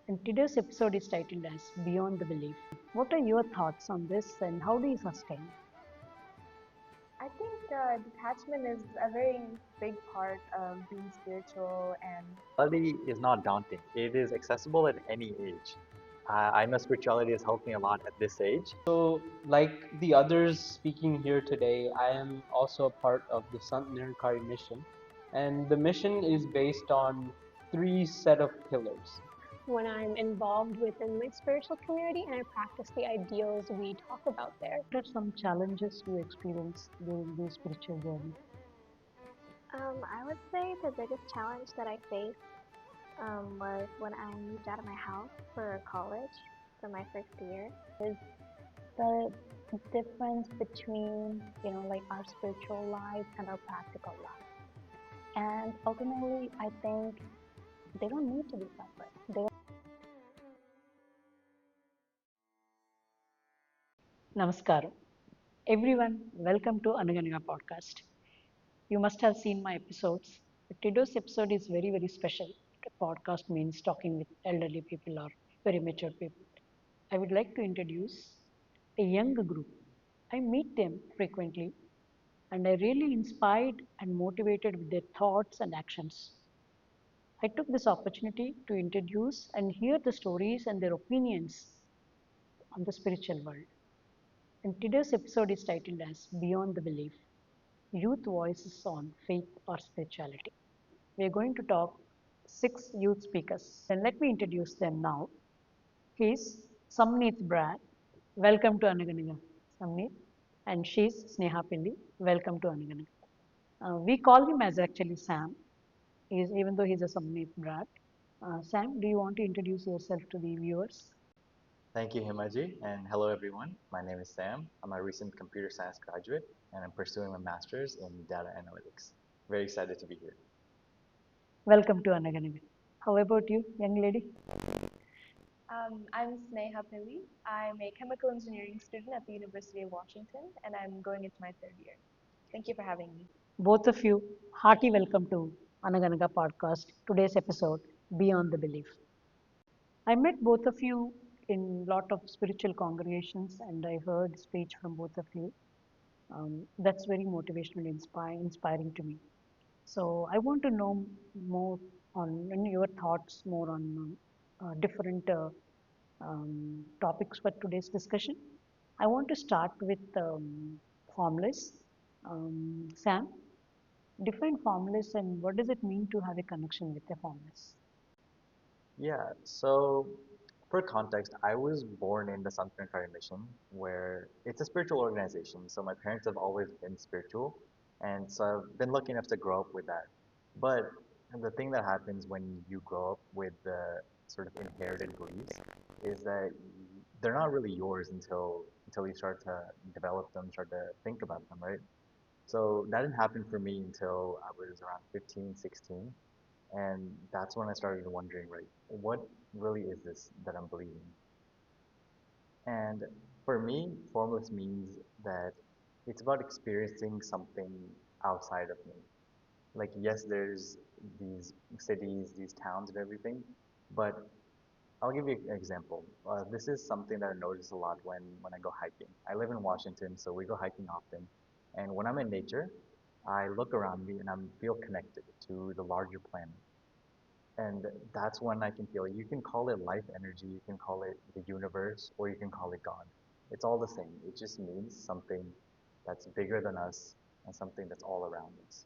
And today's episode is titled as Beyond the Belief. What are your thoughts on this and how do you sustain? I think detachment is a very big part of being spiritual and Spirituality is not daunting. It is accessible at any age. I know spirituality has helped me a lot at this age. So, like the others speaking here today, I am also a part of the Sant Nirankari mission, and the mission is based on three set of pillars. When I'm involved within my spiritual community and I practice the ideals we talk about there. What are some challenges you experience during the spiritual journey? I would say the biggest challenge that I faced was when I moved out of my house for college for my first year. Is the difference between like our spiritual life and our practical life. And ultimately, I think they don't need to be separate. Namaskaram. Everyone, welcome to Anaganaga podcast. You must have seen my episodes. But today's episode is very, very special. The podcast means talking with elderly people or very mature people. I would like to introduce a young group. I meet them frequently and I really inspired and motivated with their thoughts and actions. I took this opportunity to introduce and hear the stories and their opinions on the spiritual world. And today's episode is titled as Beyond the Belief Youth Voices on Faith or Spirituality. We are going to talk six youth speakers. And let me introduce them now. He's Samneet Brad. Welcome to Anaganaga, Samneet. And she's Sneha Pilli. Welcome to Anaganaga. We call him as actually Sam, even though he's a Samneet Brad. Sam, do you want to introduce yourself to the viewers? Thank you, Himaji, and hello everyone. My name is Sam. I'm a recent computer science graduate, and I'm pursuing my master's in data analytics. Very excited to be here. Welcome to Anaganaga. How about you, young lady? I'm Sneha Pilli. I'm a chemical engineering student at the University of Washington, and I'm going into my third year. Thank you for having me. Both of you, hearty welcome to Anaganaga podcast. Today's episode, Beyond the Belief. I met both of you in lot of spiritual congregations, and I heard speech from both of you. That's very motivational, inspiring to me. So I want to know more on your thoughts, more on different topics for today's discussion. I want to start with formless. Sam, define formless and what does it mean to have a connection with a formless? Yeah, so for context, I was born in the Sant Nirankari mission, where it's a spiritual organization. So my parents have always been spiritual, and so I've been lucky enough to grow up with that. But the thing that happens when you grow up with the sort of inherited beliefs is that they're not really yours until you start to develop them, start to think about them, right? So that didn't happen for me until I was around 15, 16. And that's when I started wondering, right, what really is this that I'm believing? And for me, formless means that it's about experiencing something outside of me. Like, yes, there's these cities, these towns, and everything, but I'll give you an example. This is something that I notice a lot when I go hiking. I live in Washington, so we go hiking often. And when I'm in nature, I look around me and I feel connected to the larger planet. And that's when I can feel it. You can call it life energy, you can call it the universe, or you can call it God. It's all the same. It just means something that's bigger than us and something that's all around us.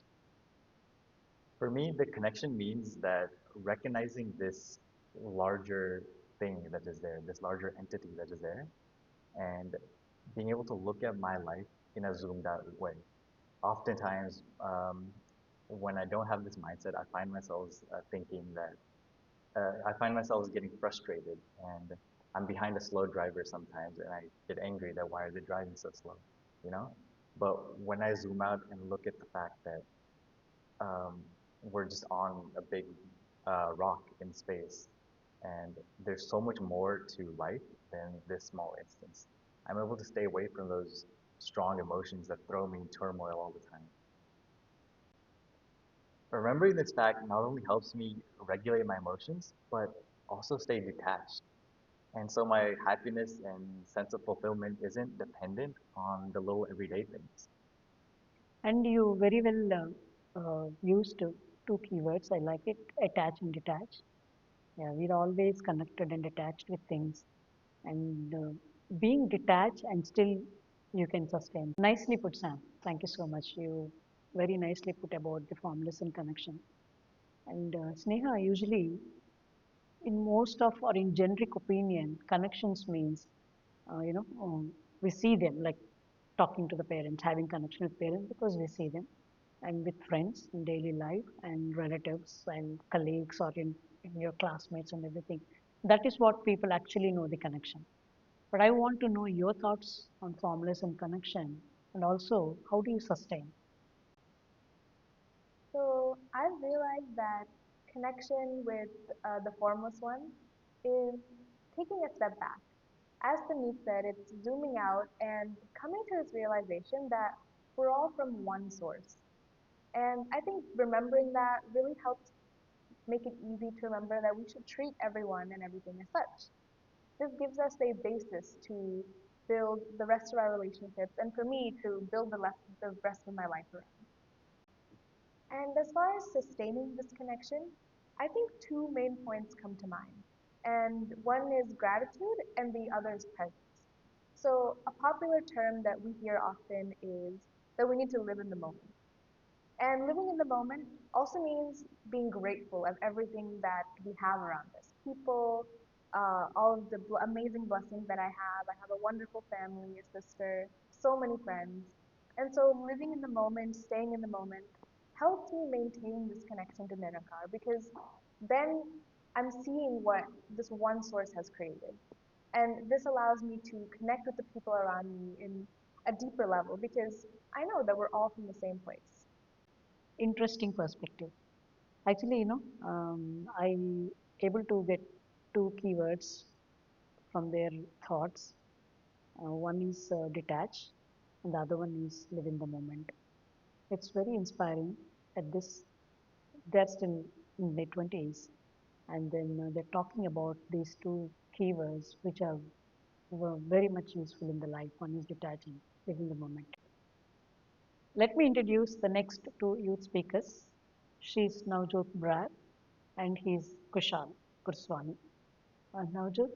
For me, the connection means that recognizing this larger thing that is there, this larger entity that is there, and being able to look at my life in a zoomed out way. Oftentimes, when I don't have this mindset, I find myself thinking that I find myself getting frustrated and I'm behind a slow driver sometimes and I get angry that why are they driving so slow, you know? But when I zoom out and look at the fact that we're just on a big rock in space and there's so much more to life than this small instance, I'm able to stay away from those strong emotions that throw me in turmoil all the time. Remembering this fact not only helps me regulate my emotions, but also stay detached. And so my happiness and sense of fulfillment isn't dependent on the little everyday things. And you very well used two keywords. I like it, attach and detach. Yeah, we're always connected and attached with things. And being detached and still you can sustain. Nicely put, Sam. Thank you so much. You very nicely put about the formless and connection. And Sneha, usually in most of or in generic opinion, connections means, we see them like talking to the parents, having connection with parents because we see them, and with friends in daily life and relatives and colleagues or in your classmates and everything. That is what people actually know the connection. But I want to know your thoughts on formless and connection, and also how do you sustain? So I've realized that connection with the formless one is taking a step back. As Puneet said, it's zooming out and coming to this realization that we're all from one source. And I think remembering that really helps make it easy to remember that we should treat everyone and everything as such. This gives us a basis to build the rest of our relationships and for me to build the rest of my life around. And as far as sustaining this connection, I think two main points come to mind. And one is gratitude and the other is presence. So, a popular term that we hear often is that we need to live in the moment. And living in the moment also means being grateful of everything that we have around us people, all of the amazing blessings that I have. I have a wonderful family, a sister, so many friends. And so living in the moment, staying in the moment, helps me maintain this connection to Nirakar because then I'm seeing what this one source has created. And this allows me to connect with the people around me in a deeper level because I know that we're all from the same place. Interesting perspective. Actually, I able to get two keywords from their thoughts. One is detach, and the other one is live in the moment. It's very inspiring. At this, they're still in their 20s, and then they're talking about these two keywords, which are were very much useful in the life. One is detaching, live in the moment. Let me introduce the next two youth speakers. She's Navjot Brar, and he's Kushal Kurswani. Navjot,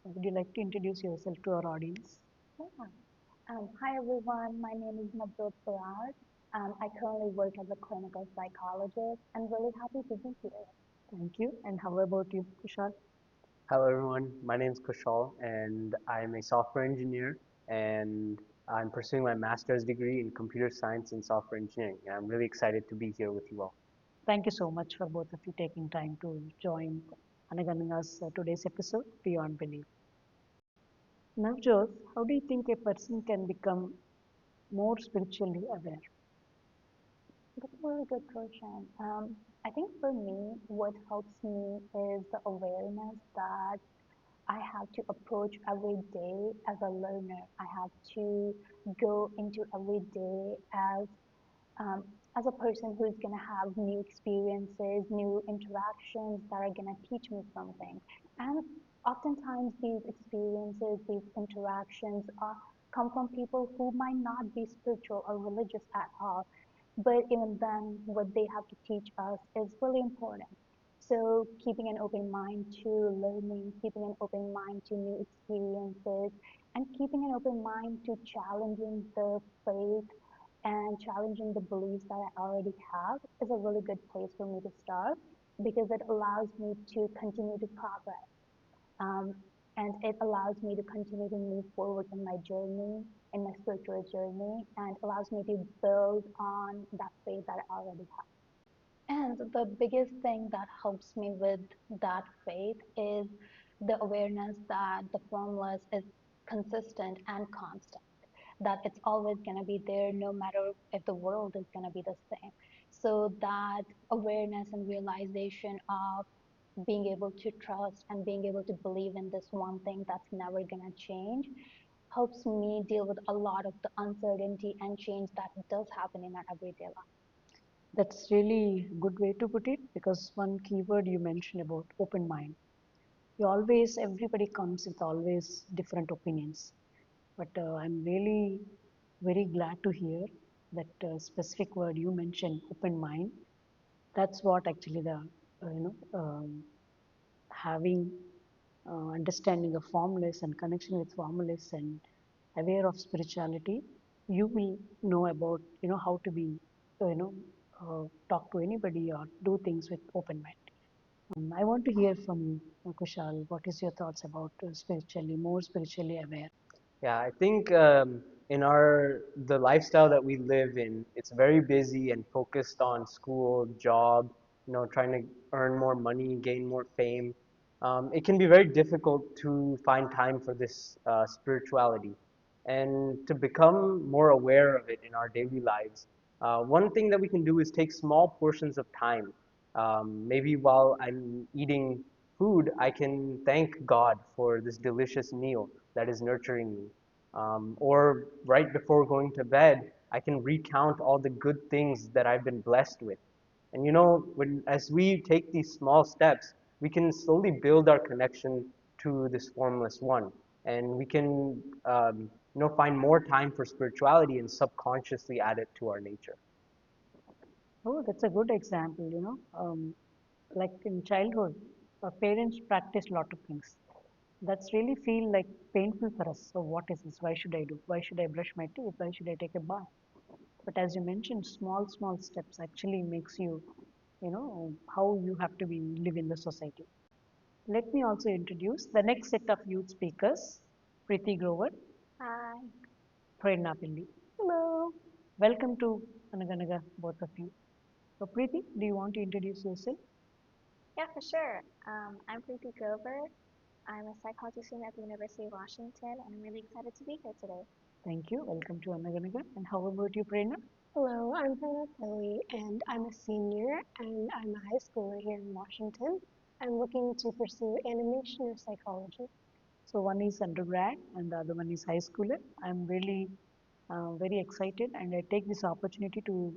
would you like to introduce yourself to our audience? Yeah. Hi everyone, my name is Navjot Farad. I currently work as a clinical psychologist and really happy to be here. Thank you. And how about you, Kushal? Hello everyone, my name is Kushal and I'm a software engineer and I'm pursuing my master's degree in computer science and software engineering. And I'm really excited to be here with you all. Thank you so much for both of you taking time to join Anaganaga's today's episode, Beyond Belief. Navjot, how do you think a person can become more spiritually aware? That's a really good question. I think for me, what helps me is the awareness that I have to approach every day as a learner. I have to go into every day um, as a person who's going to have new experiences, new interactions that are going to teach me something. And oftentimes, these experiences, these interactions come from people who might not be spiritual or religious at all. But even then, what they have to teach us is really important. So, keeping an open mind to learning, keeping an open mind to new experiences, and keeping an open mind to challenging the faith and challenging the beliefs that I already have is a really good place for me to start because it allows me to continue to progress. Um, and it allows me to continue to move forward in my journey, in my spiritual journey, and allows me to build on that faith that I already have. And the biggest thing that helps me with that faith is the awareness that the formless is consistent and constant, that it's always going to be there no matter if the world is going to be the same. So that awareness and realization of being able to trust and being able to believe in this one thing that's never going to change helps me deal with a lot of the uncertainty and change that does happen in our everyday life. That's really a good way to put it because one keyword you mentioned about open mind. You always, everybody comes with always different opinions. But I'm really very glad to hear that specific word you mentioned, open mind. That's what actually the, having understanding of formless and connection with formless and aware of spirituality, you will know about, how to be, talk to anybody or do things with open mind. I want to hear from you, Kushal. What is your thoughts about spiritually, more spiritually aware? Yeah, I think in our the lifestyle that we live in, it's very busy and focused on school, job, trying to earn more money, gain more fame. It can be very difficult to find time for this spirituality and to become more aware of it in our daily lives. One thing that we can do is take small portions of time. Maybe while I'm eating food, I can thank God for this delicious meal that is nurturing me. Or right before going to bed, I can recount all the good things that I've been blessed with. And as we take these small steps, we can slowly build our connection to this formless one, and we can, find more time for spirituality and subconsciously add it to our nature. Oh, that's a good example, like in childhood, our parents practice a lot of things. That's really feel like painful for us. So what is this? Why should I do? Why should I brush my teeth? Why should I take a bath? But as you mentioned, small, small steps actually makes you, how you have to be live in the society. Let me also introduce the next set of youth speakers, Preeti Grover, Hi. Prerna Pilli. Hello. Welcome to Anaganaga, both of you. So Preeti, do you want to introduce yourself? Yeah, for sure. I'm Preeti Grover. I'm a psychology student at the University of Washington, and I'm really excited to be here today. Thank you. Welcome to Anaganaga. And how about you, Prerna? Hello, I'm Hannah Kelly, and I'm a senior, and I'm a high schooler here in Washington. I'm looking to pursue animation or psychology. So one is undergrad and the other one is high schooler. I'm really very excited and I take this opportunity to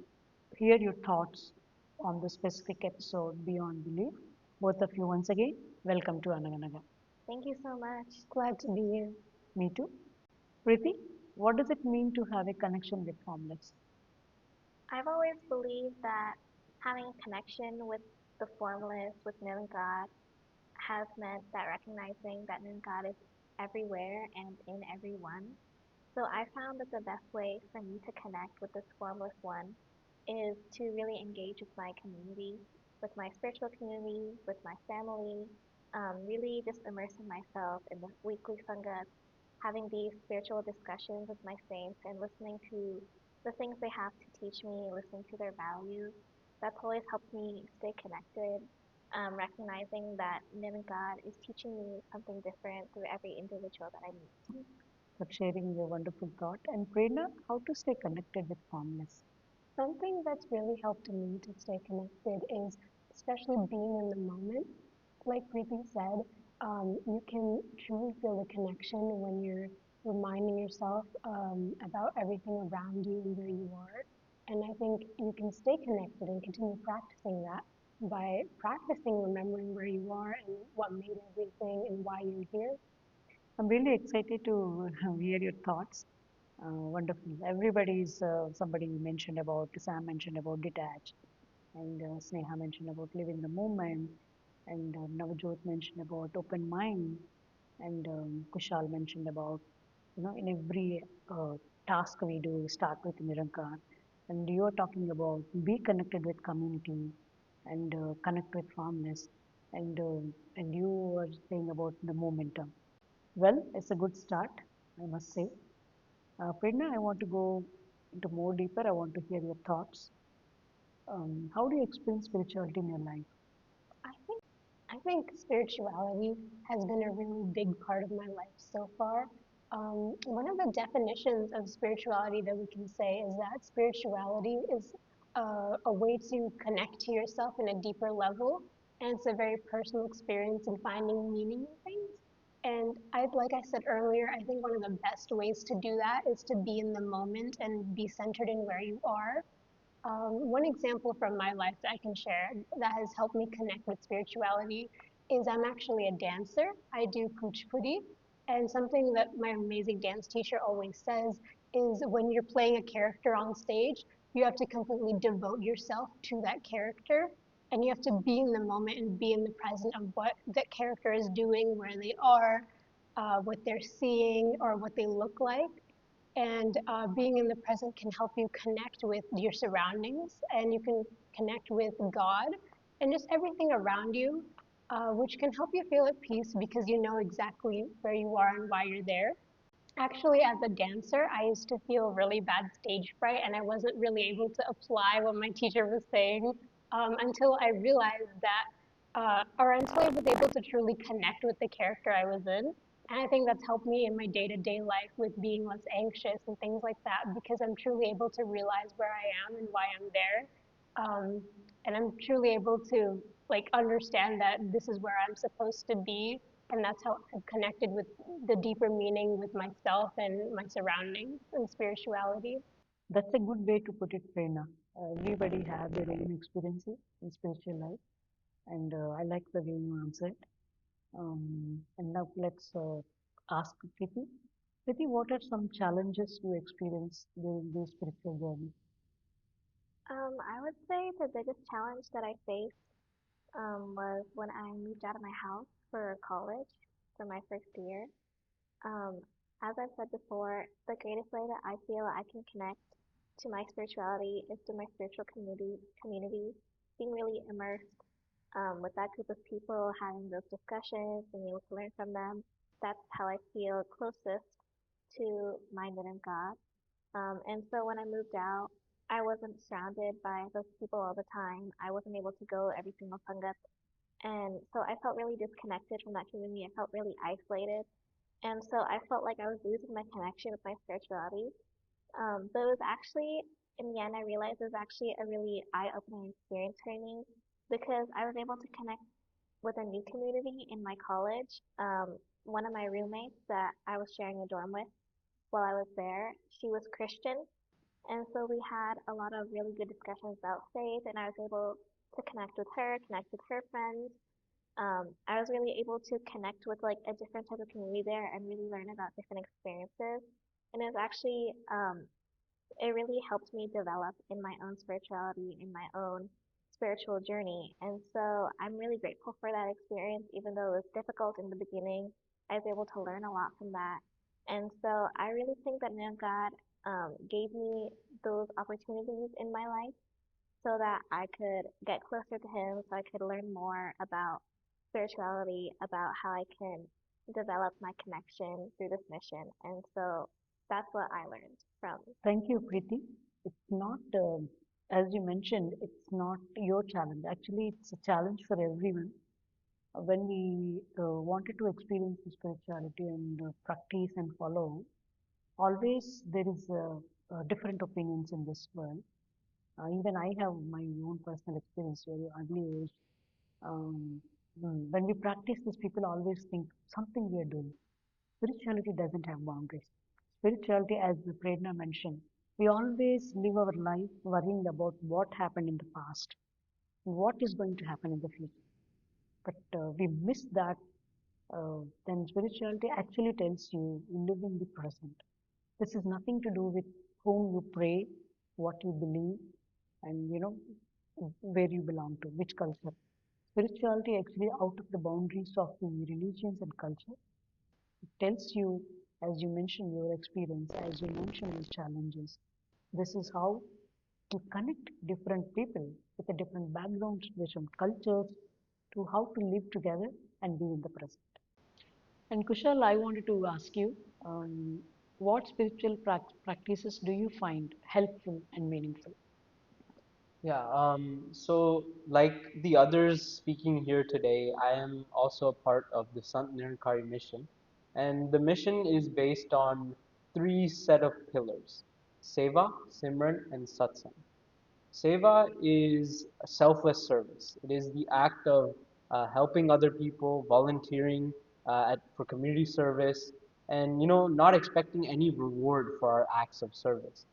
hear your thoughts on the specific episode Beyond Belief. Both of you once again, welcome to Anaganaga. Thank you so much. Glad to be here. Me too. Priti, what does it mean to have a connection with formless? I've always believed that having a connection with the formless, with knowing God, has meant that recognizing that knowing God is everywhere and in everyone. So I found that the best way for me to connect with this formless one is to really engage with my community, with my spiritual community, with my family, really just immersing myself in the weekly sanghas, having these spiritual discussions with my saints and listening to the things they have to teach me, listening to their values. That's always helped me stay connected, recognizing that knowing God is teaching me something different through every individual that I meet. For sharing your wonderful thought. And Prerna, how to stay connected with formless? Something that's really helped me to stay connected is especially being in the moment. Like Preeti said, you can truly feel the connection when you're reminding yourself about everything around you and where you are. And I think you can stay connected and continue practicing that by practicing remembering where you are and what made everything and why you're here. I'm really excited to hear your thoughts. Wonderful. Everybody's, somebody mentioned about, Sam mentioned about detach, and Sneha mentioned about live in the moment, and Navjot mentioned about open mind, and Kushal mentioned about, in every task we do, we start with Nirankar, and you are talking about be connected with community and connect with farmness, and you were saying about the momentum. Well, it's a good start, I must say. Prerna, I want to go into more deeper. I want to hear your thoughts. How do you experience spirituality in your life? I think I think spirituality has been a really big part of my life so far. One of the definitions of spirituality that we can say is that spirituality is a way to connect to yourself in a deeper level, and it's a very personal experience in finding meaning in things. And like I said earlier, I think one of the best ways to do that is to be in the moment and be centered in where you are. One example from my life that I can share that has helped me connect with spirituality is I'm actually a dancer. I do kuchipudi, and something that my amazing dance teacher always says is when you're playing a character on stage, you have to completely devote yourself to that character, and you have to be in the moment and be in the present of what that character is doing, where they are, what they're seeing, or what they look like. And being in the present can help you connect with your surroundings, and you can connect with God and just everything around you, which can help you feel at peace because you know exactly where you are and why you're there. Actually, as a dancer, I used to feel really bad stage fright, and I wasn't really able to apply what my teacher was saying until I realized that, or until I was able to truly connect with the character I was in. And I think that's helped me in my day to day life with being less anxious and things like that because I'm truly able to realize where I am and why I'm there. And I'm truly able to like understand that this is where I'm supposed to be, and that's how I've connected with the deeper meaning with myself and my surroundings and spirituality. That's a good way to put it, Prerna. Everybody have their own experiences in spiritual life, and I like the way you answered. And now let's ask Priti. Priti, what are some challenges you experience during the spiritual journey? I would say the biggest challenge that I faced was when I moved out of my house for college for my first year. Um, as I've said before, the greatest way that I feel I can connect to my spirituality is through my spiritual community, being really immersed with that group of people, having those discussions, being able to learn from them. That's how I feel closest to my inner God. And so when I moved out, I wasn't surrounded by those people all the time. I wasn't able to go every single Sangat. And so I felt really disconnected from that community. I felt really isolated. And so I felt like I was losing my connection with my spirituality. But it was actually, in the end, I realized it was actually a really eye-opening experience for me because I was able to connect with a new community in my college. One of my roommates that I was sharing a dorm with while I was there, she was Christian. And so we had a lot of really good discussions about faith, and I was able to connect with her, connect with her friends. I was really able to connect with like a different type of community there and really learn about different experiences. And it was actually, it really helped me develop in my own spirituality, in my own spiritual journey. And so I'm really grateful for that experience, even though it was difficult in the beginning. I was able to learn a lot from that. And so I really think that God gave me those opportunities in my life so that I could get closer to Him, so I could learn more about spirituality, about how I can develop my connection through this mission. And so that's what I learned from. Thank you, Preeti. It's not, as you mentioned, it's not your challenge. Actually, it's a challenge for everyone. When we wanted to experience the spirituality and practice and follow, always there is different opinions in this world. Even I have my own personal experience very early age. Um, when we practice this, people always think something we are doing. Spirituality doesn't have boundaries. Spirituality, as the Prerna mentioned, we always live our life worrying about what happened in the past, what is going to happen in the future. But we miss that. Then spirituality actually tells you live in the present. This is nothing to do with whom you pray, what you believe, and where you belong to, which culture. Spirituality actually out of the boundaries of the religions and culture. It tells you, as you mentioned, your experience, as you mentioned, your challenges. This is how to connect different people with a different backgrounds, different cultures, to how to live together and be in the present. And Kushal, I wanted to ask you, what spiritual practices do you find helpful and meaningful? Yeah, so like the others speaking here today, I am also a part of the Sant Nirankari mission. And the mission is based on three set of pillars: Seva, Simran, and Satsang. Seva is a selfless service. It is the act of helping other people, volunteering for community service, and not expecting any reward for our acts of service.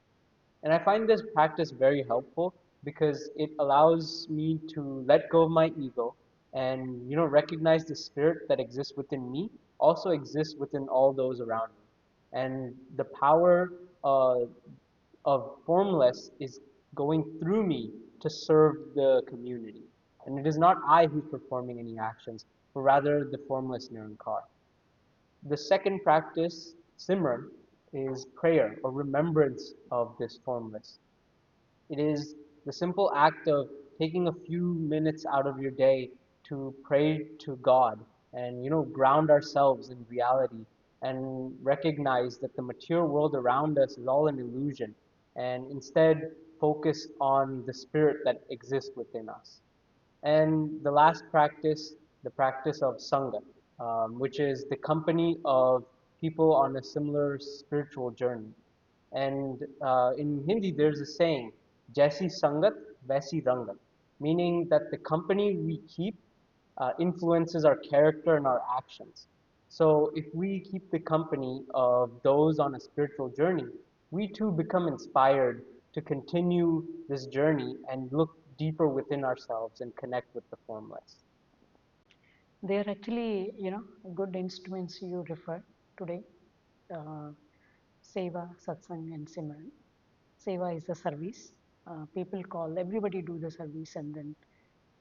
And I find this practice very helpful because it allows me to let go of my ego and recognize the spirit that exists within me also exists within all those around me, and the power uh, of formless is going through me to serve the community. And it is not I who's performing any actions, but rather the formless Nirankar. The second practice, Simran, is prayer or remembrance of this formless. It is the simple act of taking a few minutes out of your day to pray to God and ground ourselves in reality and recognize that the material world around us is all an illusion, and instead focus on the spirit that exists within us. And the last practice, the practice of Sangha, which is the company of people on a similar spiritual journey. And in Hindi, there's a saying, Jaisi Sangat, Vaisi Rangat, meaning that the company we keep influences our character and our actions. So if we keep the company of those on a spiritual journey, we too become inspired to continue this journey and look deeper within ourselves and connect with the formless. They are actually, good instruments you refer today. Uh, Seva, Satsang, and Simran. Seva is the service. People call, everybody do the service, and then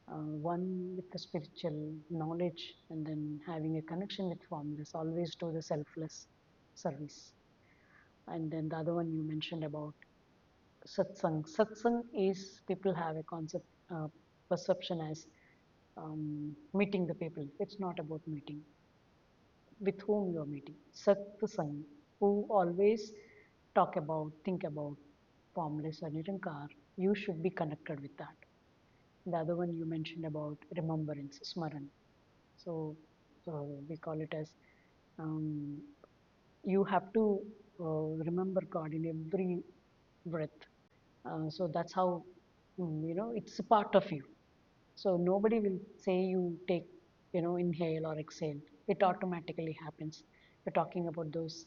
one with the spiritual knowledge and then having a connection with formless, always do the selfless service. And then the other one you mentioned about satsang. Satsang is people have a concept, perception as meeting the people. It's not about meeting with whom you are meeting. Satsang, who always talk about, think about formless or nirankar, you should be connected with that. The other one you mentioned about remembrance, smaran. So we call it as um, you have to remember God in every breath. So that's how it's a part of you. So nobody will say you take inhale or exhale. It automatically happens. You're talking about those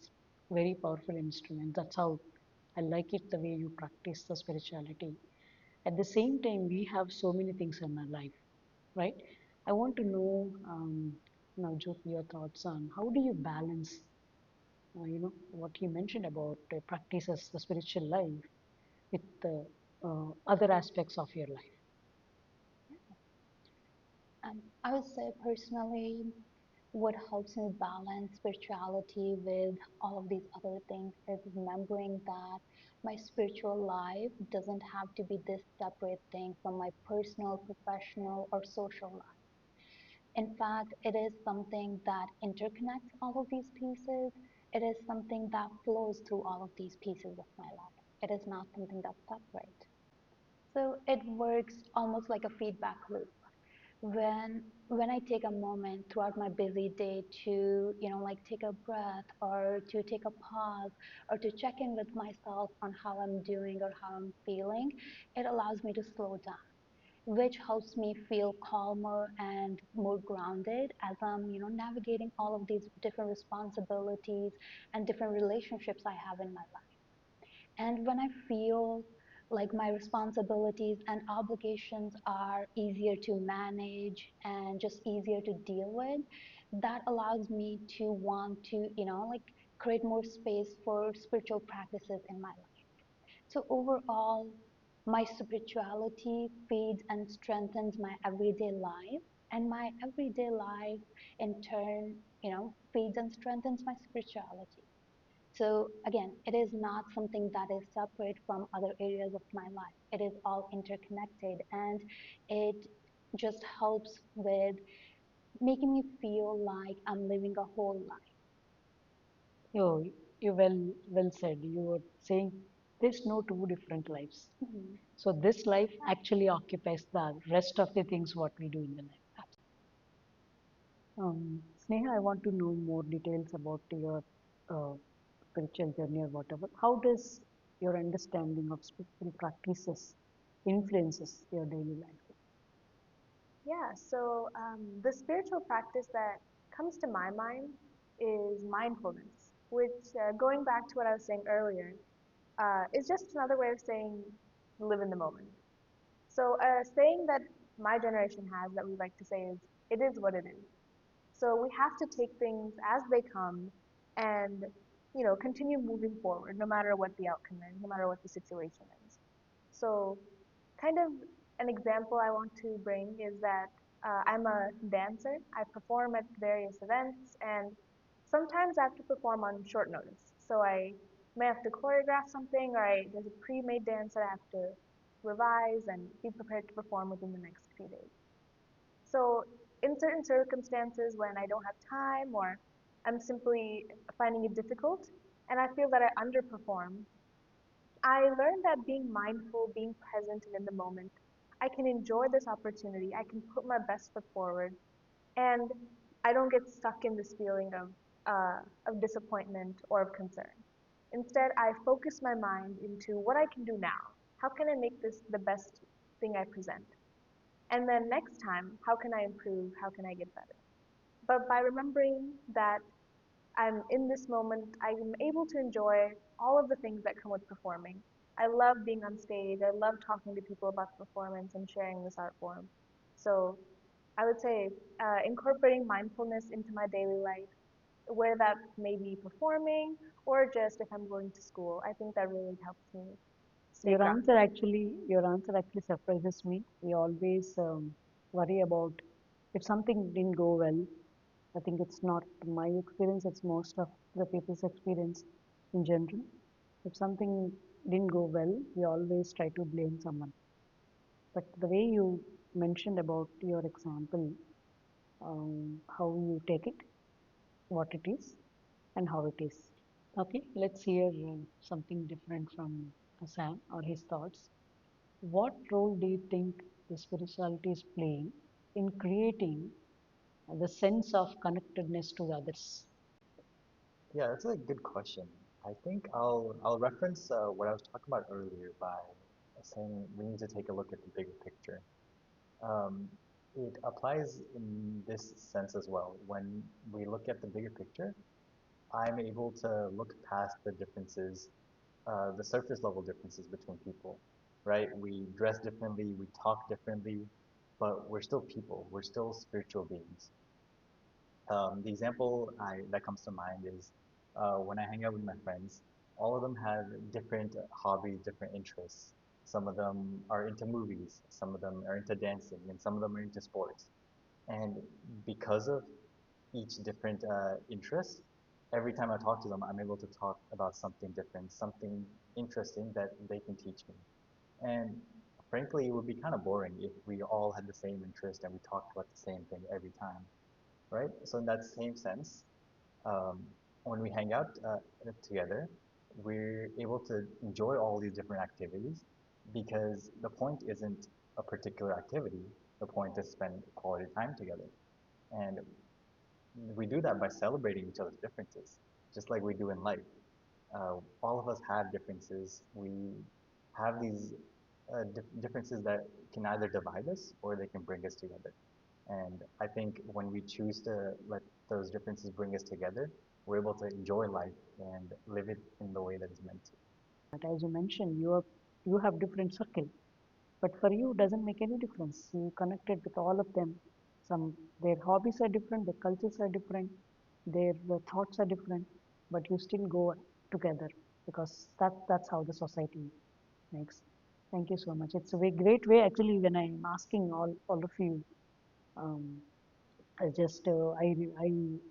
very powerful instruments. That's how I like it the way you practice the spirituality. At the same time, we have so many things in our life, right? I want to know, now, Jyoti, your thoughts on how do you balance, what you mentioned about practices the spiritual life with the other aspects of your life. I would say personally, what helps me balance spirituality with all of these other things is remembering that my spiritual life doesn't have to be this separate thing from my personal, professional, or social life. In fact, it is something that interconnects all of these pieces. It is something that flows through all of these pieces of my life. It is not something that's separate. So it works almost like a feedback loop. When I take a moment throughout my busy day to, like take a breath or to take a pause or to check in with myself on how I'm doing or how I'm feeling, it allows me to slow down, which helps me feel calmer and more grounded as I'm, navigating all of these different responsibilities and different relationships I have in my life. And when I feel like my responsibilities and obligations are easier to manage and just easier to deal with, that allows me to want to, like create more space for spiritual practices in my life. So overall, my spirituality feeds and strengthens my everyday life, and my everyday life in turn, feeds and strengthens my spirituality. So again, it is not something that is separate from other areas of my life. It is all interconnected, and it just helps with making me feel like I'm living a whole life. You well said. You were saying there's no two different lives. Mhm. So this life actually occupies the rest of the things what we do in the life. Sneha, I want to know more details about your uh, spiritual journey or whatever. How does your understanding of spiritual practices influences your daily life? Yeah, so the spiritual practice that comes to my mind is mindfulness, which, going back to what I was saying earlier, is just another way of saying live in the moment. So, a saying that my generation has that we like to say is it is what it is. So we have to take things as they come and, continue moving forward no matter what the outcome is, no matter what the situation is. So kind of an example I want to bring is that I'm a dancer. I perform at various events, and sometimes I have to perform on short notice. So I may have to choreograph something, or there's a pre-made dance that I have to revise and be prepared to perform within the next few days. So in certain circumstances when I don't have time or I'm simply finding it difficult and I feel that I underperform, I learned that being mindful, being present and in the moment, I can enjoy this opportunity. I can put my best foot forward, and I don't get stuck in this feeling of disappointment or of concern. Instead, I focus my mind into what I can do now. How can I make this the best thing I present? And then next time, how can I improve? How can I get better? But by remembering that I'm in this moment, I'm able to enjoy all of the things that come with performing. I love being on stage. I love talking to people about the performance and sharing this art form. So I would say incorporating mindfulness into my daily life, whether that may be performing or just if I'm going to school, I think that really helps me stay grounded. Your answer actually surprises me. We always worry about if something didn't go well. I think it's not my experience, it's most of the people's experience in general. If something didn't go well, we always try to blame someone. But the way you mentioned about your example, how you take it, what it is, and how it is. Okay, let's hear something different from Sam or his thoughts. What role do you think the spirituality is playing in creating the sense of connectedness to others? Yeah, that's a good question. I think I'll reference what I was talking about earlier by saying we need to take a look at the bigger picture. Um, it applies in this sense as well. When we look at the bigger picture, I'm able to look past the differences, the surface level differences between people, right? We dress differently, we talk differently, but we're still people. We're still spiritual beings. The example that comes to mind is when I hang out with my friends, all of them have different hobbies, different interests. Some of them are into movies, some of them are into dancing, and some of them are into sports. And because of each different interest, every time I talk to them, I'm able to talk about something different, something interesting that they can teach me. And frankly, it would be kind of boring if we all had the same interest and we talked about the same thing every time, right? So in that same sense, um, when we hang out together, we're able to enjoy all these different activities because the point isn't a particular activity. The point is spend quality time together. And we do that by celebrating each other's differences, just like we do in life. All of us have differences. We have these differences that can either divide us or they can bring us together. And I think when we choose to let those differences bring us together, we're able to enjoy life and live it in the way that is meant to. But as you mentioned, you have different circle, but for you, doesn't make any difference. You connected with all of them. Some their hobbies are different, their cultures are different, their thoughts are different, but you still go together because that's how the society makes. Thank you so much. It's a very great way actually when I'm asking all of you. Um, I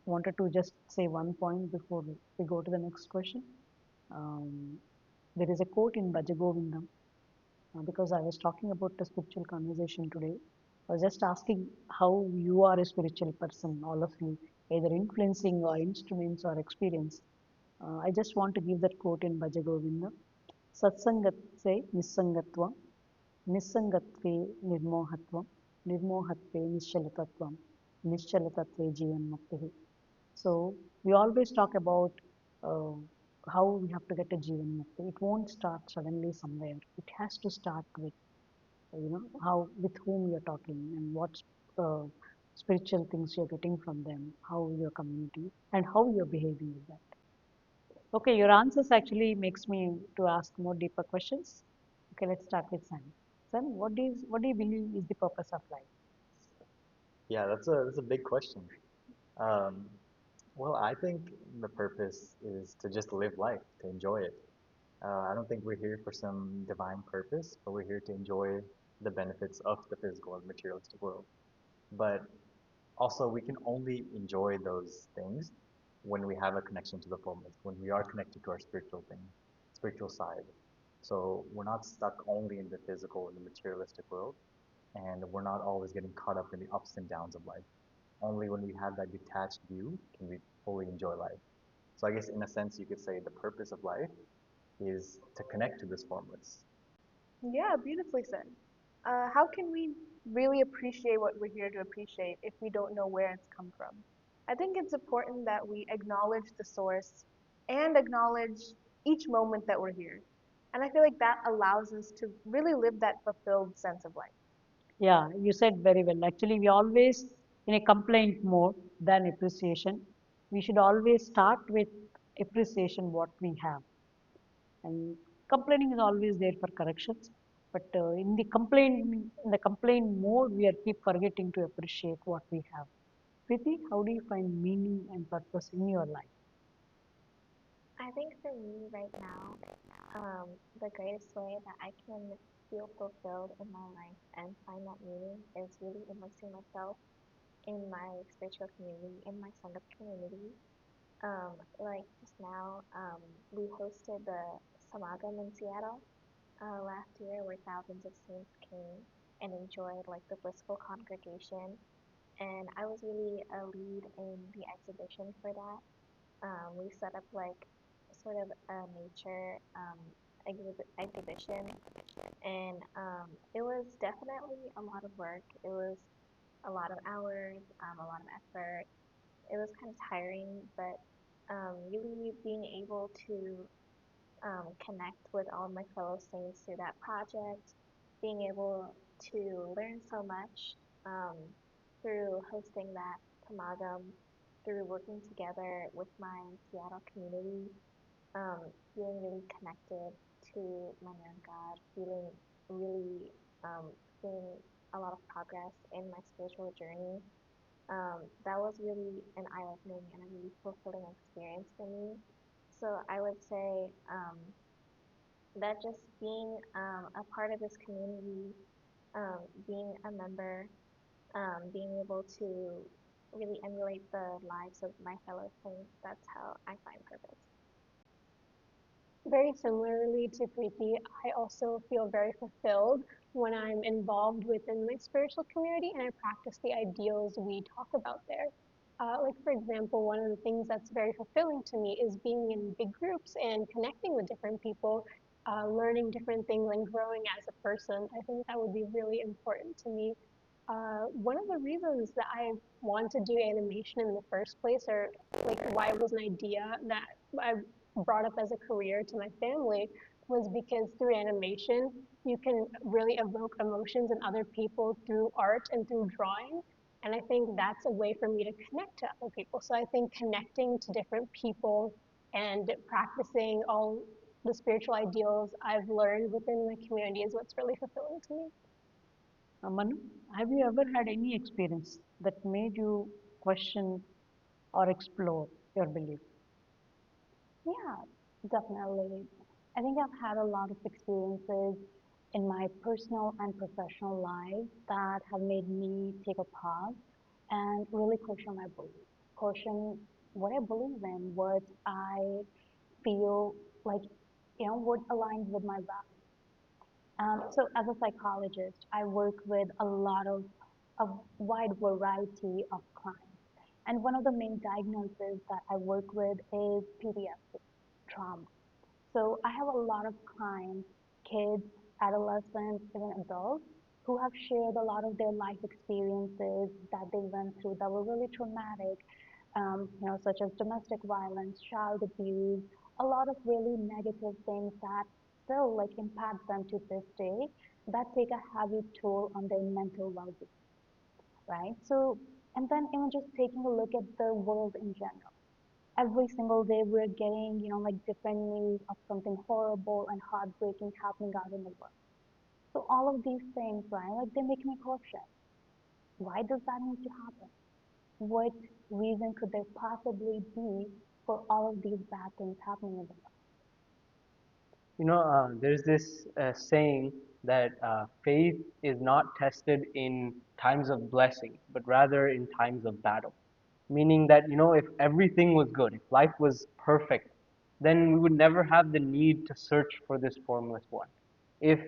wanted to just say one point before we go to the next question. Um, there is a quote in Bhajagovindam because I was talking about the spiritual conversation today. I was just asking how you are a spiritual person, all of you, either influencing or instruments or experience. I just want to give that quote in Bhajagovinda. Satsangatve nissangatvam, nissangatve nirmohatvam, nirmohatve nischalatatvam, nischalatatve jivanmukti. So we always talk about uh, how we have to get a Jivan Mukti. It won't start suddenly somewhere. It has to start with how with whom you're talking and what uh, spiritual things you're getting from them, how your community and how you're behaving with that. Okay, your answers actually makes me to ask more deeper questions. Okay, let's start with Sam. Then what do you believe is the purpose of life? Yeah, that's a big question. Um, well, I think the purpose is to just live life, to enjoy it. I don't think we're here for some divine purpose, but we're here to enjoy the benefits of the physical and materialistic world. But also, we can only enjoy those things when we have a connection to the fullness, when we are connected to our spiritual thing, spiritual side. So we're not stuck only in the physical and the materialistic world, and we're not always getting caught up in the ups and downs of life. Only when we have that detached view can we fully enjoy life. So I guess in a sense, you could say the purpose of life is to connect to this formless. Yeah, beautifully said. How can we really appreciate what we're here to appreciate if we don't know where it's come from? I think it's important that we acknowledge the source and acknowledge each moment that we're here. And I feel like that allows us to really live that fulfilled sense of life. Yeah, you said very well. Actually, we always in a complaint mode than appreciation. We should always start with appreciation what we have. And complaining is always there for corrections. But in the complaint mode, we are keep forgetting to appreciate what we have. Priti, how do you find meaning and purpose in your life? I think for me right now, the greatest way that I can feel fulfilled in my life and find that meaning is really immersing myself in my spiritual community, in my stand-up community. Like just now, we hosted the Samagam in Seattle last year, where thousands of saints came and enjoyed like the blissful congregation. And I was really a lead in the exhibition for that. We set up like sort of a nature exhibition, and it was definitely a lot of work. It was a lot of hours, a lot of effort. It was kind of tiring, but really being able to connect with all my fellow saints through that project, being able to learn so much um, through hosting that Tamagam, through working together with my Seattle community, feeling really connected to my inner God, feeling really seeing a lot of progress in my spiritual journey. That was really an eye-opening and a really fulfilling experience for me. So I would say that just being a part of this community, being a member, being able to really emulate the lives of my fellow saints, that's how I find purpose. Very similarly to Preeti, I also feel very fulfilled when I'm involved within my spiritual community and I practice the ideals we talk about there. Like, for example, one of the things that's very fulfilling to me is being in big groups and connecting with different people, learning different things, and growing as a person. I think that would be really important to me. One of the reasons that I want to do animation in the first place, or like why it was an idea that I brought up as a career to my family, was because through animation, you can really evoke emotions in other people through art and through drawing. And I think that's a way for me to connect to other people. So I think connecting to different people and practicing all the spiritual ideals I've learned within my community is what's really fulfilling to me. Manu, have you ever had any experience that made you question or explore your belief? Yeah, definitely. I think I've had a lot of experiences in my personal and professional life that have made me take a pause and really question my beliefs, question what I believe in, what I feel like, what aligns with my values. So as a psychologist, I work with a wide variety of clients. And one of the main diagnoses that I work with is PTSD, trauma. So I have a lot of clients, kids, adolescents, even adults, who have shared a lot of their life experiences that they went through that were really traumatic, such as domestic violence, child abuse, a lot of really negative things that still like impact them to this day, that take a heavy toll on their mental well-being, right? So, and then even just taking a look at the world in general. Every single day we're getting, like different news of something horrible and heartbreaking happening out in the world. So all of these things, right? Like they make me question, why does that need to happen? What reason could there possibly be for all of these bad things happening in the world? There's this saying that faith is not tested in times of blessing, but rather in times of battle. Meaning that, if everything was good, if life was perfect, then we would never have the need to search for this formless one. If,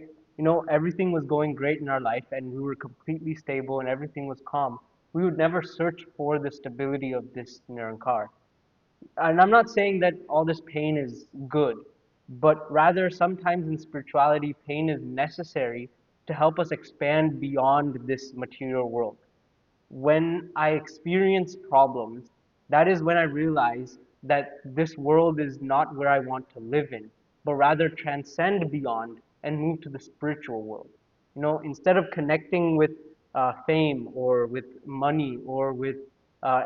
everything was going great in our life and we were completely stable and everything was calm, we would never search for the stability of this Nirankar. And I'm not saying that all this pain is good, but rather sometimes in spirituality, pain is necessary to help us expand beyond this material world. When I experience problems, that is when I realize that this world is not where I want to live in, but rather transcend beyond and move to the spiritual world. Instead of connecting with fame or with money or with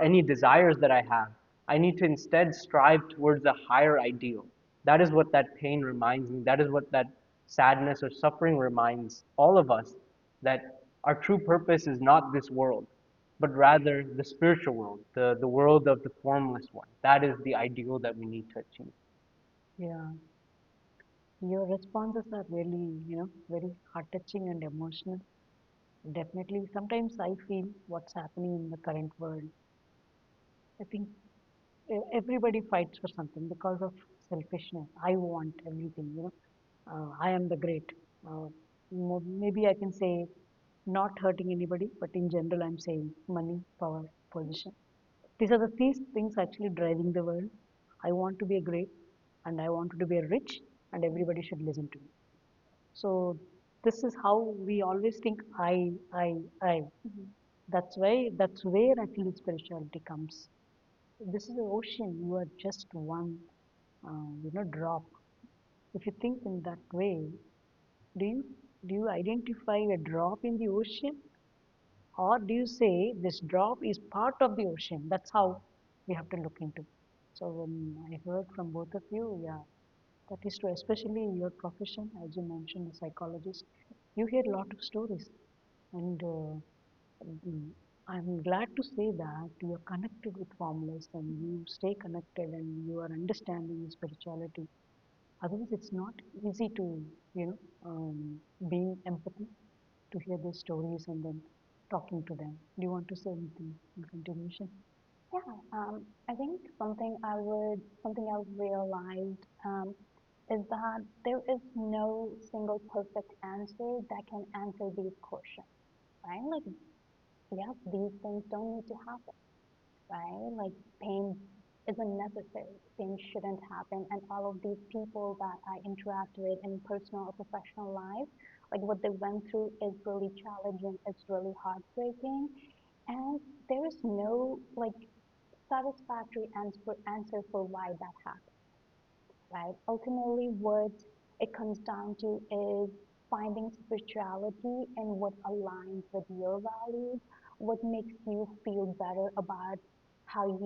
any desires that I have, I need to instead strive towards a higher ideal. That is what that pain reminds me. That is what that sadness or suffering reminds all of us, that our true purpose is not this world, but rather the spiritual world, the world of the formless one. That is the ideal that we need to achieve. Yeah, your responses are really, very heart-touching and emotional. Definitely, sometimes I feel what's happening in the current world. I think everybody fights for something because of selfishness. I want everything. I am the great. Maybe I can say not hurting anybody, but in general, I'm saying money, power, position. These things actually driving the world. I want to be a great, and I want to be a rich, and everybody should listen to me. So this is how we always think I. Mhm. That's where actually spirituality comes. This is an ocean. You are just one, drop. If you think in that way, do you do you identify a drop in the ocean, or do you say this drop is part of the ocean? That's how we have to look into. So when I heard from both of you, yeah, that is true, especially in your profession, as you mentioned, a psychologist. You hear a lot of stories, and mm, I'm glad to say that you are connected with formless and you stay connected and you are understanding spirituality. Otherwise, it's not easy to, being empathy to hear their stories and then talking to them. Do you want to say anything in continuation? Yeah, I think something I've realized is that there is no single perfect answer that can answer these questions, right? Like, yes, these things don't need to happen, right? Like, pain isn't necessary. Pain shouldn't happen, and all of these people that I interact with in personal or professional life, like what they went through is really challenging. It's really heartbreaking, and there is no like satisfactory answer for why that happened, right? Ultimately, what it comes down to is finding spirituality and what aligns with your values, what makes you feel better about how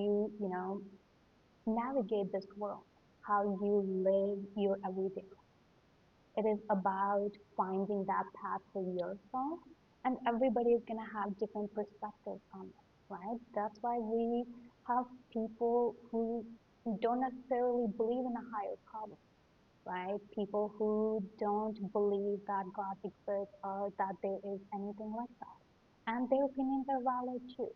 navigate this world, how you live your everyday. It is about finding that path for yourself, and everybody is going to have different perspectives on it, right? That's why we have people who don't necessarily believe in a higher power, right? People who don't believe that God exists or that there is anything like that. And their opinions are valid too,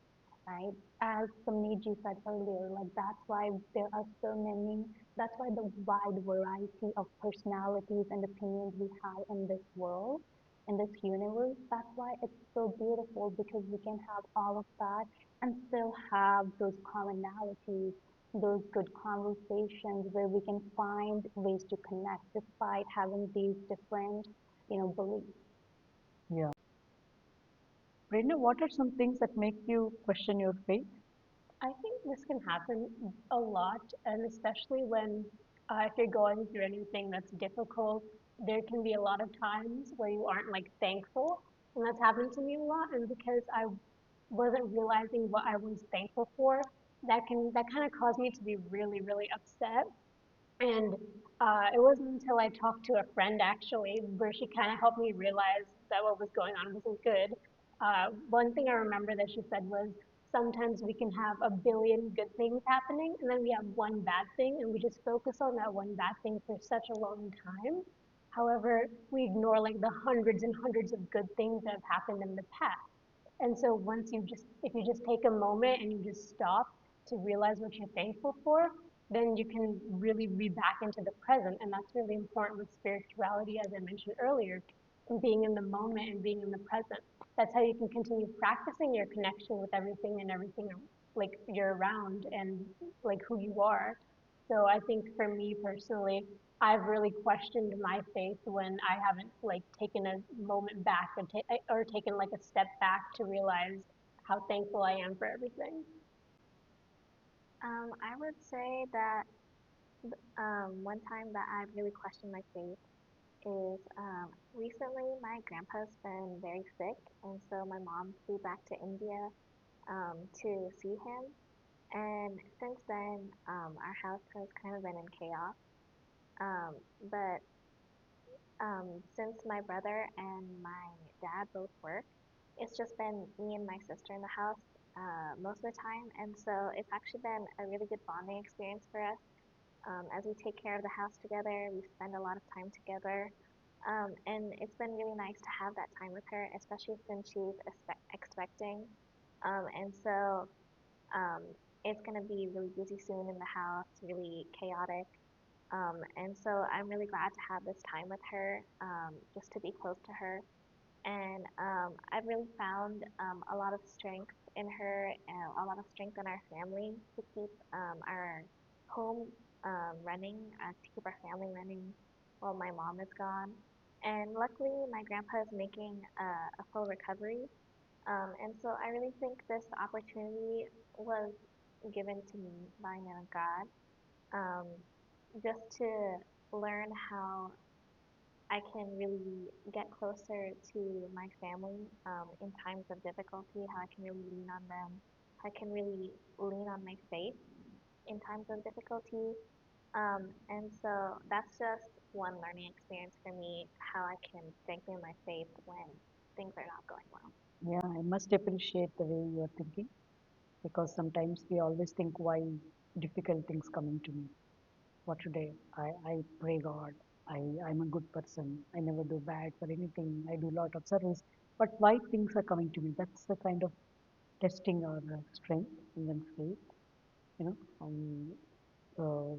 right? As Samniji said earlier, like that's why there are so many, that's why the wide variety of personalities and opinions we have in this world, in this universe, that's why it's so beautiful because we can have all of that and still have those commonalities, those good conversations where we can find ways to connect despite having these different, beliefs. Yeah. Prerna, what are some things that make you question your faith? I think this can happen a lot, and especially when if you're going through anything that's difficult, there can be a lot of times where you aren't like thankful, and that's happened to me a lot. And because I wasn't realizing what I was thankful for, that kind of caused me to be really, really upset. And it wasn't until I talked to a friend actually where she kind of helped me realize that what was going on wasn't good. One thing I remember that she said was sometimes we can have a billion good things happening and then we have one bad thing and we just focus on that one bad thing for such a long time. However, we ignore like the hundreds and hundreds of good things that have happened in the past. And so once you just, if you just take a moment and you just stop to realize what you're thankful for, then you can really be back into the present. And that's really important with spirituality, as I mentioned earlier, and being in the moment and being in the present. That's how you can continue practicing your connection with everything and everything like you're around and like who you are. So I think for me personally, I've really questioned my faith when I haven't like taken a moment back or taken like a step back to realize how thankful I am for everything. I would say that one time that I really questioned my faith is recently my grandpa's been very sick, and so my mom flew back to India to see him. And since then, our house has kind of been in chaos. Um, but since my brother and my dad both work, it's just been me and my sister in the house most of the time. And so it's actually been a really good bonding experience for us. As we take care of the house together, we spend a lot of time together. And it's been really nice to have that time with her, especially since she's expecting. And so um, it's going to be really busy soon in the house, really chaotic. And so I'm really glad to have this time with her, just to be close to her. And I've really found a lot of strength in her and a lot of strength in our family to keep our home running, to keep our family running while my mom is gone. And luckily, my grandpa is making a full recovery. And so I really think this opportunity was given to me by God, um, just to learn how I can really get closer to my family in times of difficulty, how I can really lean on them, how I can really lean on my faith in times of difficulty. And so that's just one learning experience for me, how I can strengthen my faith when things are not going well. Yeah, I must appreciate the way you are thinking because sometimes we always think why difficult things coming to me. What should I pray God. I'm a good person. I never do bad for anything. I do a lot of service. But why things are coming to me? That's the kind of testing our strength and then faith, you know,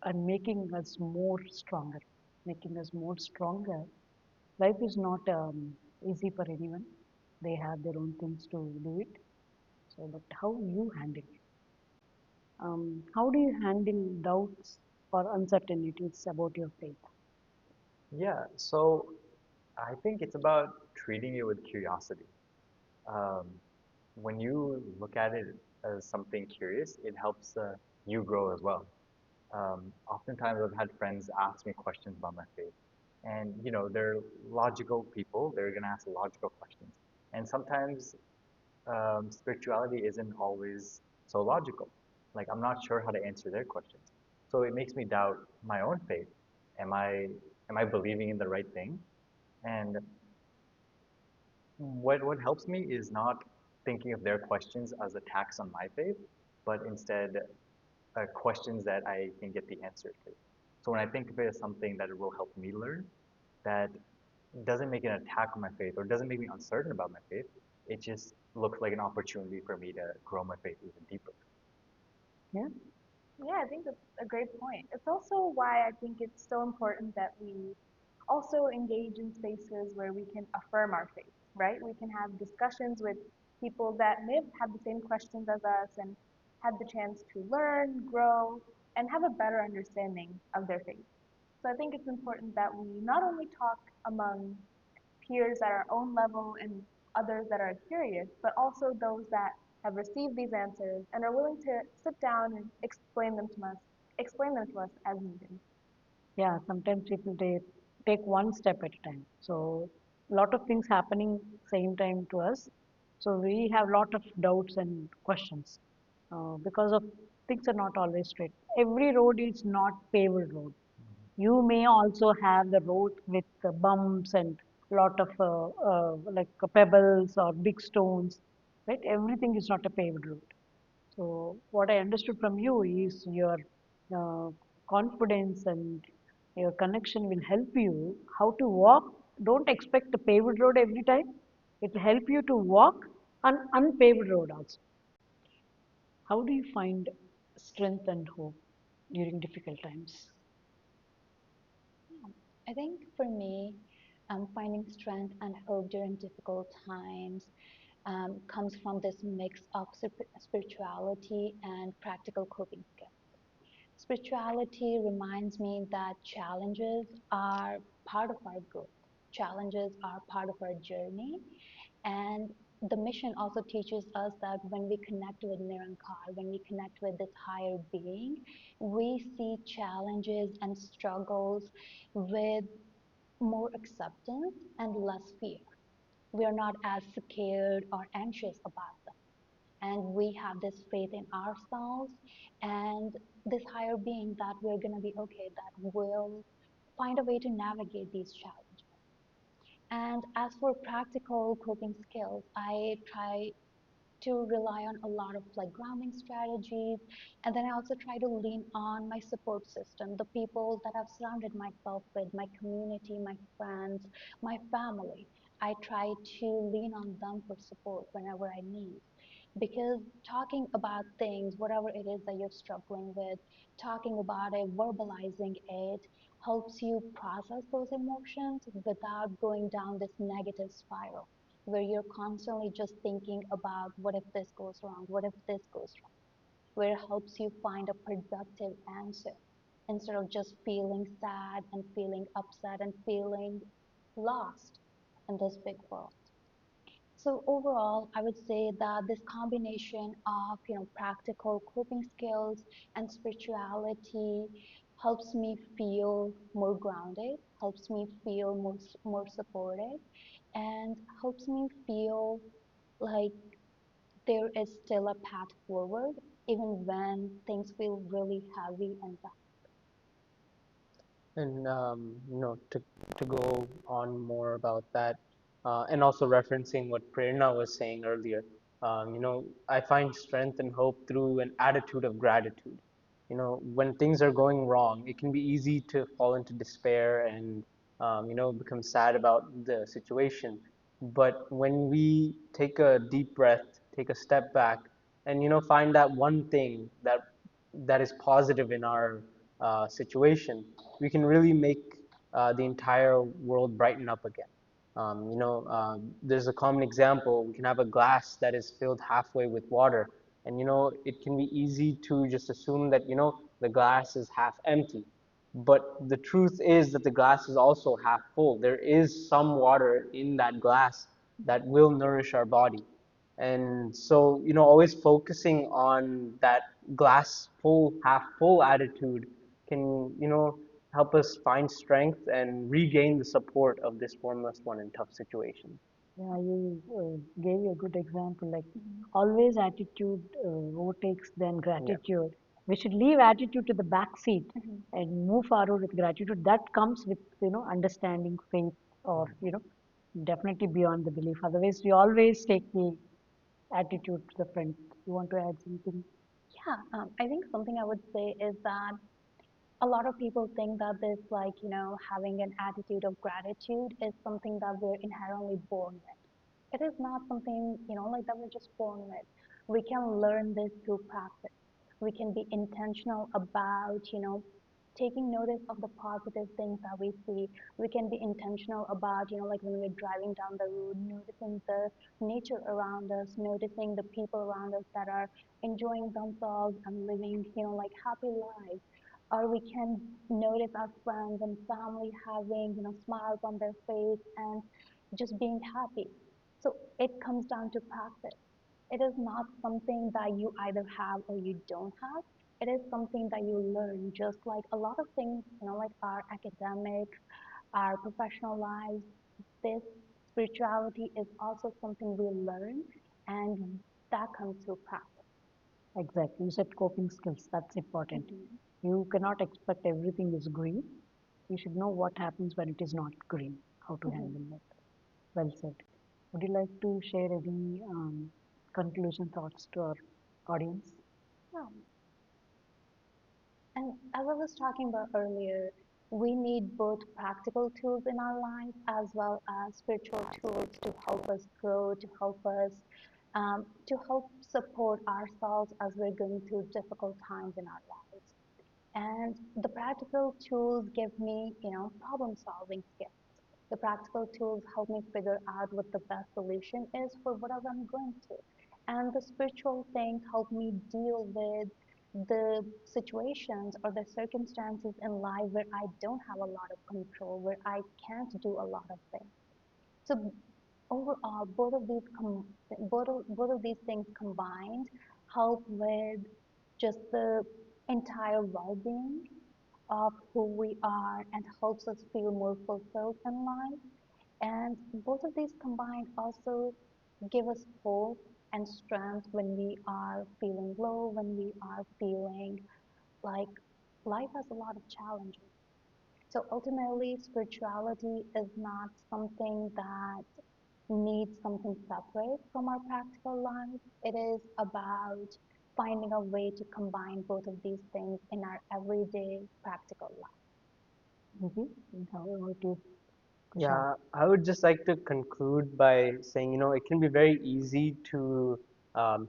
and making us more stronger, making us more stronger. Life is not easy for anyone. They have their own things to do it. So, but how you handle it? How do you handle doubts or uncertainties about your faith? Yeah, so I think it's about treating it with curiosity. Um, when you look at it as something curious, it helps you grow as well. Oftentimes, I've had friends ask me questions about my faith, and they're logical people. They're gonna ask logical questions, and sometimes spirituality isn't always so logical. Like I'm not sure how to answer their questions, so it makes me doubt my own faith. Am I am I believing in the right thing? And what helps me is not thinking of their questions as attacks on my faith, but instead questions that I can get the answer to. So when I think of it as something that will help me learn, that doesn't make an attack on my faith or doesn't make me uncertain about my faith, it just looks like an opportunity for me to grow my faith even deeper. Yeah, Yeah, I think that's a great point. It's also why I think it's so important that we also engage in spaces where we can affirm our faith, right? We can have discussions with people that may have had the same questions as us and had the chance to learn, grow, and have a better understanding of their faith. So I think it's important that we not only talk among peers at our own level and others that are curious, but also those that have received these answers and are willing to sit down and explain them to us as needed. yeah. Sometimes people take one step at a time. So a lot of things happening same time to us. So we have lot of doubts and questions because of things are not always straight. Every road is not paved road. You may also have the road with bumps and lot of like pebbles or big stones, right? Everything is not a paved road. So what I understood from you is your uh, confidence and your connection will help you how to walk. Don't expect a paved road every time. It will help you to walk on unpaved road also. How do you find strength and hope during difficult times? I think for me, finding strength and hope during difficult times comes from this mix of spirituality and practical coping skills. Spirituality reminds me that challenges are part of our growth. Challenges are part of our journey. And the mission also teaches us that when we connect with Nirankar, when we connect with this higher being, we see challenges and struggles with more acceptance and less fear. We are not as scared or anxious about them. And we have this faith in ourselves and this higher being that we're going to be okay, that will find a way to navigate these challenges. And as for practical coping skills, I try to rely on a lot of like grounding strategies, and then I also try to lean on my support system, the people that I've surrounded myself with, my community, my friends, my family. I try to lean on them for support whenever I need, because talking about things, whatever it is that you're struggling with, talking about it, verbalizing it, helps you process those emotions without going down this negative spiral where you're constantly just thinking about what if this goes wrong, what if this goes wrong, where it helps you find a productive answer instead of just feeling sad and feeling upset and feeling lost in this big world. So overall, I would say that this combination of practical coping skills and spirituality helps me feel more grounded, helps me feel more supported, and helps me feel like there is still a path forward even when things feel really heavy and tough. And to go on more about that, and also referencing what Prerna was saying earlier, I find strength and hope through an attitude of gratitude. When things are going wrong, it can be easy to fall into despair and become sad about the situation. But when we take a deep breath, take a step back, and find that one thing that is positive in our situation, we can really make the entire world brighten up again. There's a common example. We can have a glass that is filled halfway with water, and it can be easy to just assume that the glass is half empty. But the truth is that the glass is also half full. There is some water in that glass that will nourish our body. And so, always focusing on that glass full, half full attitude can, help us find strength and regain the support of this formless one in tough situations. Yeah, you gave a good example. Like always, attitude overtakes then Yeah. gratitude. We should leave attitude to the back seat and move forward with gratitude. That comes with understanding, faith, or definitely beyond the belief. Otherwise, we always take the attitude to the front. You want to add something? Yeah, I think something I would say is that a lot of people think that this, like, having an attitude of gratitude is something that we're inherently born with. It is not something, like that we're just born with. We can learn this through practice. We can be intentional about, taking notice of the positive things that we see. We can be intentional about, like when we're driving down the road, noticing the nature around us, noticing the people around us that are enjoying themselves and living, like happy lives. Or we can notice our friends and family having, smiles on their face and just being happy. So it comes down to practice. It is not something that you either have or you don't have. It is something that you learn, just like a lot of things, like our academics, our professional lives. This spirituality is also something we learn, and that comes through practice. Exactly. You said coping skills. That's important. Mhm. You cannot expect everything is green. You should know what happens when it is not green, how to Mhm. handle that. Well said. Would you like to share any conclusion thoughts to our audience? Yeah. And as I was talking about earlier, we need both practical tools in our life as well as spiritual tools to help us grow, to help support ourselves as we're going through difficult times in our lives. And the practical tools give me, problem solving skills. The practical tools help me figure out what the best solution is for whatever I'm going through. And the spiritual things help me deal with the situations or the circumstances in life where I don't have a lot of control, where I can't do a lot of things. So overall, both of these things combined help with just the entire well-being of who we are and helps us feel more fulfilled in life. And both of these combined also give us hope and strength when we are feeling low, when we are feeling like life has a lot of challenges. So ultimately, spirituality is not something that needs something separate from our practical life. It is about finding a way to combine both of these things in our everyday practical life. Mm-hmm. And how about you, Kushal? Yeah, I would just like to conclude by saying, it can be very easy to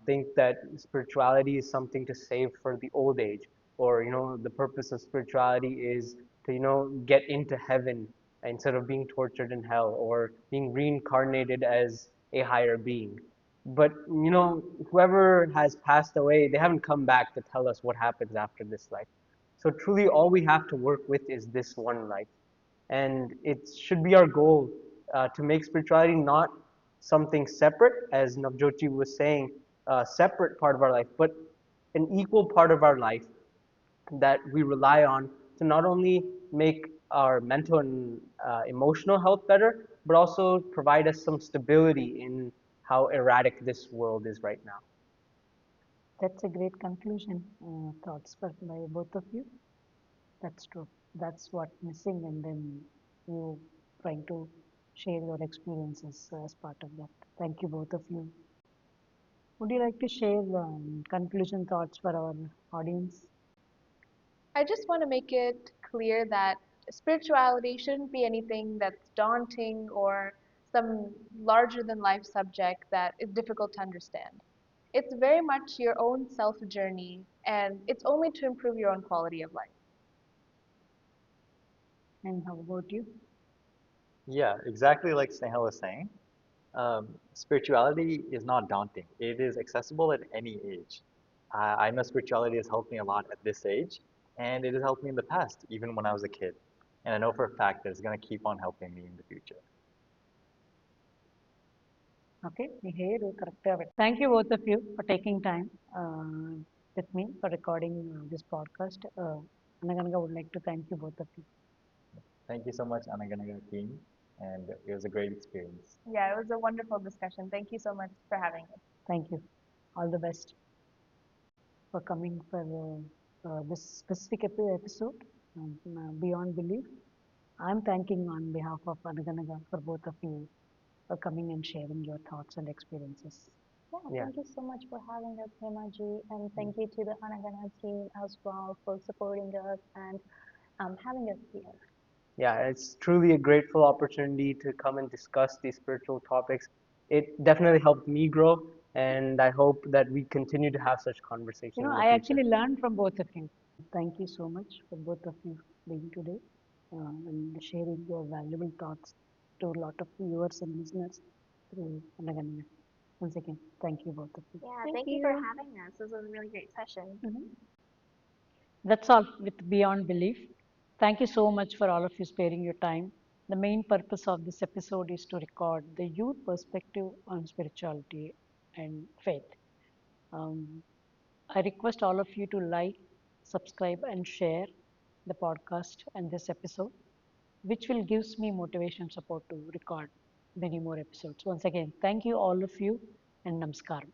think that spirituality is something to save for the old age, or, the purpose of spirituality is to, get into heaven instead of being tortured in hell or being reincarnated as a higher being. But, whoever has passed away, they haven't come back to tell us what happens after this life. So truly, all we have to work with is this one life. And it should be our goal to make spirituality not something separate, as Navjoti was saying, a separate part of our life, but an equal part of our life that we rely on to not only make our mental and emotional health better, but also provide us some stability in how erratic this world is right now. That's a great conclusion. Thoughts by both of you. That's true. That's what missing, and then you trying to share your experiences as part of that. Thank you, both of you. Would you like to share conclusion thoughts for our audience? I just want to make it clear that spirituality shouldn't be anything that's daunting or some larger than life subject that is difficult to understand. It's very much your own self journey, and it's only to improve your own quality of life. And how about you? Yeah, exactly like Snehal was saying. Spirituality is not daunting. It is accessible at any age. I know spirituality has helped me a lot at this age, and it has helped me in the past, even when I was a kid. And I know for a fact that it's going to keep on helping me in the future. Okay, here you correct. Thank you both of you for taking time with me for recording this podcast. Anaganaga would like to thank you both of you. Thank you so much, Anaganaga team, and it was a great experience. Yeah, it was a wonderful discussion. Thank you so much for having us. Thank you. All the best for coming for this specific episode, Beyond Belief. I'm thanking on behalf of Anaganaga for both of you for coming and sharing your thoughts and experiences. Yeah, Yeah. thank you so much for having us, Hemaji, and thank you to the Anagana team as well for supporting us and having us here. Yeah, it's truly a grateful opportunity to come and discuss these spiritual topics. It definitely helped me grow, and I hope that we continue to have such conversations in the I future. actually learned from both of you. Thank you so much for both of you being today and sharing your valuable thoughts to a lot of viewers and listeners through Anaganaga. Once again, thank you both of you. Yeah, Thank thank you for you. having us. This was a really great session. That's all with Beyond Belief. Thank you so much for all of you sparing your time. The main purpose of this episode is to record the youth perspective on spirituality and faith. Um, I request all of you to like, subscribe, and share the podcast and this episode, which will gives me motivation support to record many more episodes. Once again, thank you all of you and namaskaram.